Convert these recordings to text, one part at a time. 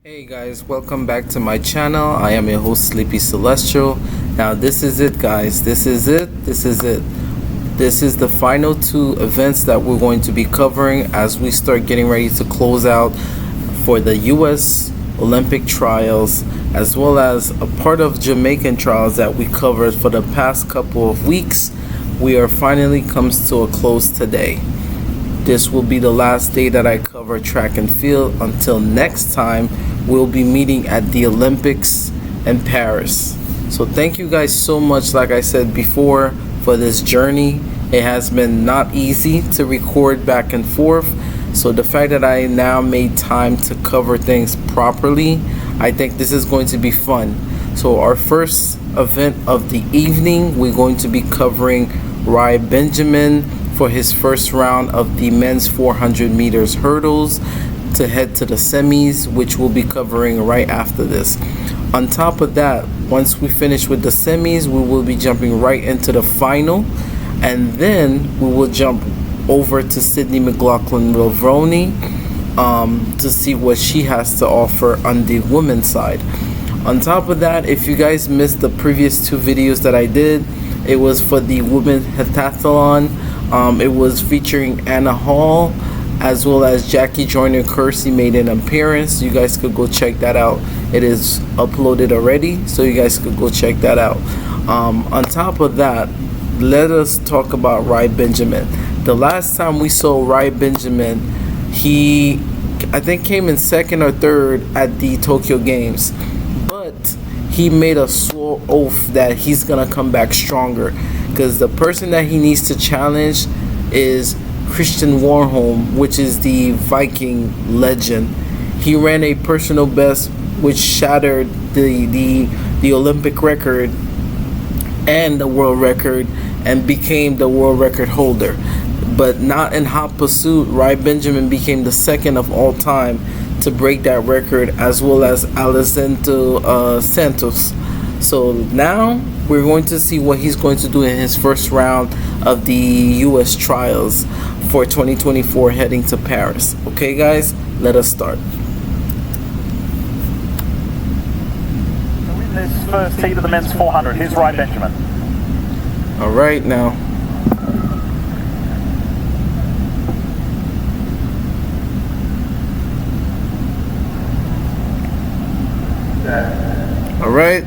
Hey guys, welcome back to my channel. I am your host Sleepy Celestial. Now this is it guys, this is it. This is the final two events that we're going to be covering as we start getting ready to close out for the US Olympic trials, as well as a part of Jamaican trials that we covered for the past couple of weeks. We are finally comes to a close today. This will be the last day that I cover track and field. Until next time, we'll be meeting at the Olympics in Paris. So thank you guys so much, like I said before, for this journey. It has been not easy to record back and forth. So the fact that I now made time to cover things properly, I think this is going to be fun. So our first event of the evening, we're going to be covering Rai Benjamin for his first round of the men's 400 meters hurdles to head to the semis, which we'll be covering right after this. On top of that, once we finish with the semis, we will be jumping right into the final, and then we will jump over to Sydney McLaughlin-Mulroney to see what she has to offer on the women's side. On top of that, if you guys missed the previous two videos that I did, it was for the women's heptathlon. It was featuring Anna Hall, as well as Jackie Joyner-Kersee made an appearance. You guys could go check that out. It is uploaded already, so you guys could go check that out. On top of that, let us talk about Rai Benjamin. The last time we saw Rai Benjamin, he, I think, came in second or third at the Tokyo Games, but he made a swore oath that he's gonna come back stronger, because the person that he needs to challenge is Christian Warholm, which is the Viking legend. He ran a personal best which shattered the Olympic record and the world record and became the world record holder. But not in hot pursuit, Rai Benjamin became the second of all time to break that record, as well as Alessandro Santos. So now we're going to see what he's going to do in his first round of the US trials for 2024 heading to Paris. Okay guys, let us start. In this first heat of the men's 400, here's Rai Benjamin. All right now. All right.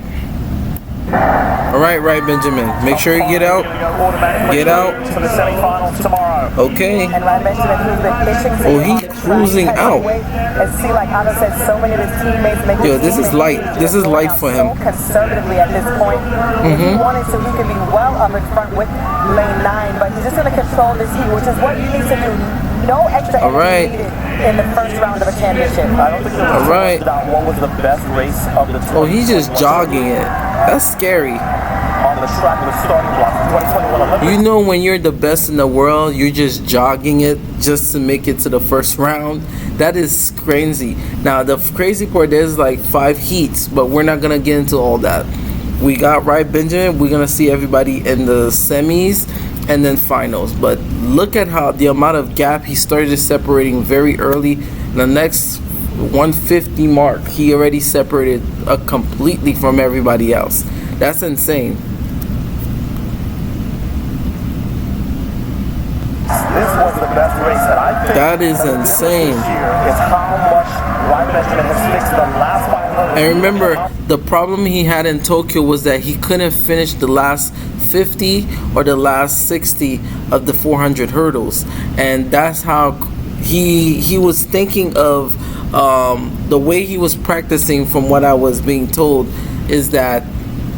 Rai Benjamin, make sure you get out. Get out. For the semi-finals tomorrow. Okay. And Rai Benjamin, who's been itching to Oh, he's cruising out. And see, like Anna said, so many of his teammates make Yo, this is light. This is light for him. so conservatively at this point. If he wanted to, he could be well up in front with lane 9, but he's just going to control this heat, which is what he needs to do. No extra energy needed in the first round of a championship. I don't think there was All right. what was the best race of the tour. Oh, he's just jogging it. That's scary. On the track with the starting block for 2021 Olympics. You know, when you're the best in the world, you're just jogging it just to make it to the first round. That is crazy. Now, the crazy part, there's like 5 heats, but we're not going to get into all that. We got Rai Benjamin. We're going to see everybody in the semis and then finals. But look at how the amount of gap he started separating very early. The next 150 mark, he already separated completely from everybody else. That's insane. This was the best race that I think. That is insane. This year is how much Rai Benjamin has fixed the last 500. And remember, the problem he had in Tokyo was that he couldn't finish the last 50 or the last 60 of the 400 hurdles, and that's how he was thinking of the way he was practicing. From what I was being told, is that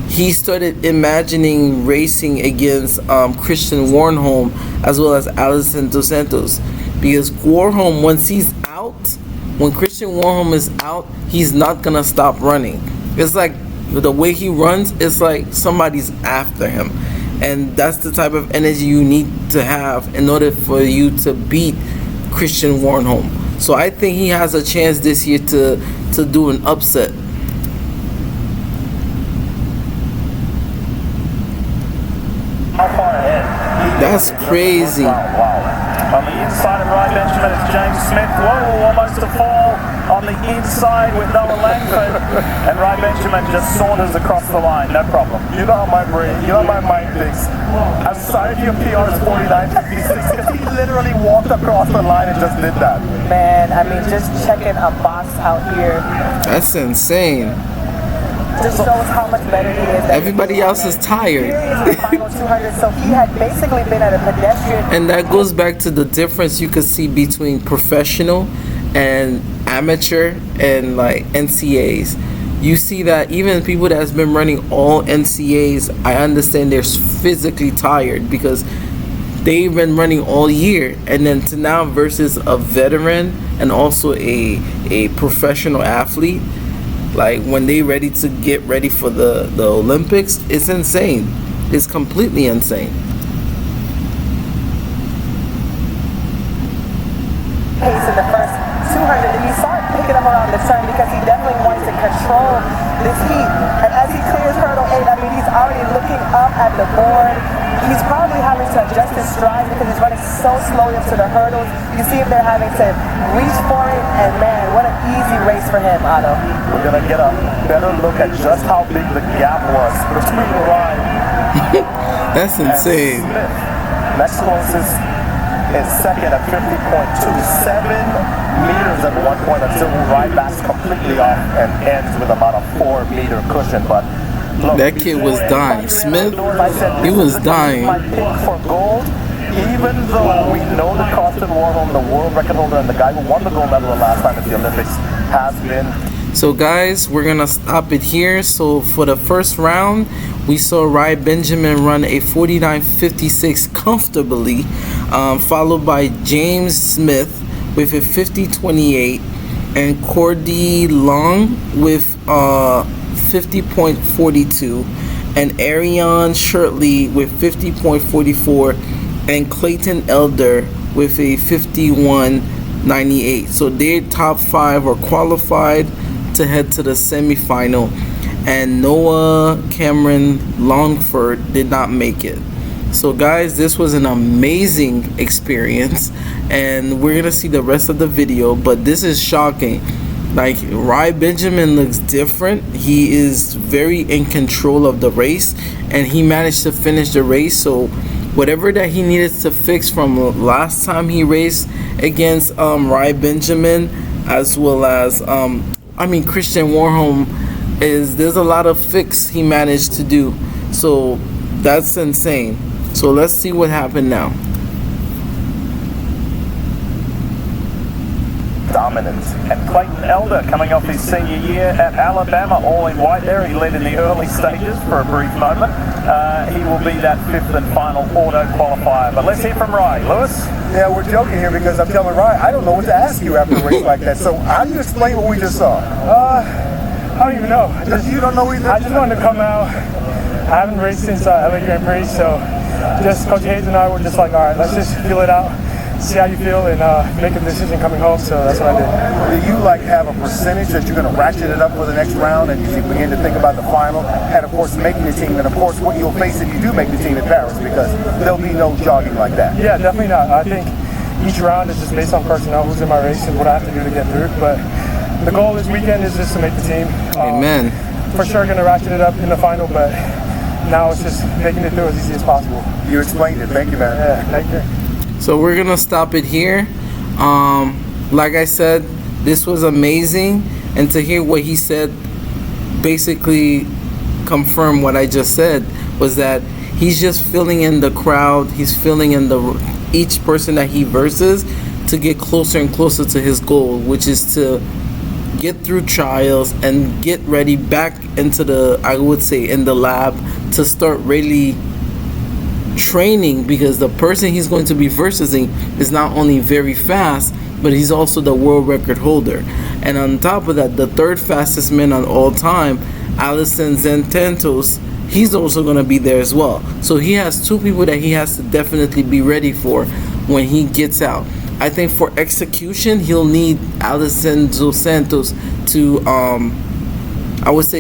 he started imagining racing against Christian Warholm as well as Alison Dos Santos, because Warholm, once he's out, when Christian Warholm is out, he's not gonna stop running. It's like the way he runs, it's like somebody's after him, and that's the type of energy you need to have in order for you to beat Christian Warholm. So I think he has a chance this year to do an upset. how far ahead he is That's in just the crazy. first round. Wow. On the inside of Ryan Benjamin is James Smith. Whoa, almost a fall on the inside with Noah Langford. And Ryan Benjamin just saunters across the line, no problem. You know how my brain, you know how my mind thinks. I'm sorry your PR is 49.56 because he literally walked across the line and just did that. Man, I mean, just checking a box out here That's insane. just shows how much better he is. That Everybody else is tired. Here is the final 200, so he had basically been at a pedestrian. And that goes back to the difference you could see between professional and amateur and like NCAs. You see that even people that's been running all NCAs, I understand they're physically tired because they've been running all year, and then to now versus a veteran and also a professional athlete, like when they ready to get ready for the Olympics, it's insane. It's completely insane. Pace in the first 200, and you saw it picking up around the turn because he definitely wanted to control this heat. And as he clears hurdle 8, I mean, he's already looking up at the board. He's probably having to adjust his stride because he's running so slowly up to the hurdles. You see him there having to reach for it, and man, what an easy race for him, Otto. We're gonna get a better look at just how big the gap was between Ryan That's and insane. Smith. Next closest is second at 50.2, 7 meters at one point until Ryan backs completely off and ends with about a 4-meter cushion. But look, That kid was dying. Smith, he was dying. My pick for gold, even though we know the Carsten Warholm, the world record holder, and the guy who won the gold medal the last time at the Olympics, has been. So guys, we're gonna stop it here. So for the first round, we saw Ryan Benjamin run a 49.56 comfortably, followed by James Smith with a 50.28 and Cordy Long with 50.42 and Ariane Shirtley with 50.44 and Clayton Elder with a 51.98. So their top 5 are qualified to head to the semifinal, and Noah Cameron Longford did not make it. So guys, this was an amazing experience, and we're gonna see the rest of the video, but this is shocking. Like, Ryan Benjamin looks different. He is very in control of the race, and he managed to finish the race. So whatever that he needed to fix from last time he raced against Ryan Benjamin, as well as Christian Warholm, there's a lot of fix he managed to do. So that's insane. So let's see what happened now. Dominant. And Clayton Elder, coming off his senior year at Alabama, all in white there. He led in the early stages for a brief moment. He will be that 5th and final auto qualifier. But let's hear from Ryan. Lewis? Yeah, we're joking here because I'm telling Ryan, I don't know what to ask you after a race like that. So how do you explain what we just saw? I don't even know. You don't know either? I just wanted to come out. I haven't raced since LA Grand Prix, so just Coach Hayes and I were just like, all right, let's just feel it out, see how you feel, and make a decision coming home. So that's what I did. Do you have a percentage that you're going to ratchet it up for the next round, and you begin to think about the final, and of course making the team, and of course what you'll face if you do make the team in Paris, because there'll be no jogging like that? Yeah, definitely not. I think each round is just based on personnel, who's in my race, and what I have to do to get through. But the goal this weekend is just to make the team. Amen. For sure going to ratchet it up in the final, but now it's just making it through as easy as possible. You explained it. Thank you, man. Yeah, thank you. So we're gonna stop it here. Like I said, this was amazing, and to hear what he said basically confirmed what I just said, was that he's just filling in the crowd, he's filling in each person that he versus to get closer and closer to his goal, which is to get through trials and get ready back into in the lab to start really training, because the person he's going to be versing is not only very fast, but he's also the world record holder. And on top of that, the 3rd fastest man on all time, Alison Zententos, he's also going to be there as well. So he has 2 people that he has to definitely be ready for when he gets out. I think for execution, he'll need Alison Dos Santos to,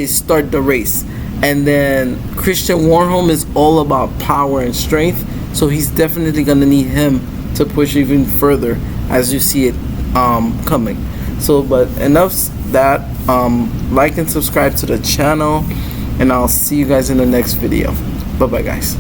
start the race. And then Christian Warholm is all about power and strength, so he's definitely gonna need him to push even further as you see it coming. So, but enough that. Like and subscribe to the channel, and I'll see you guys in the next video. Bye bye, guys.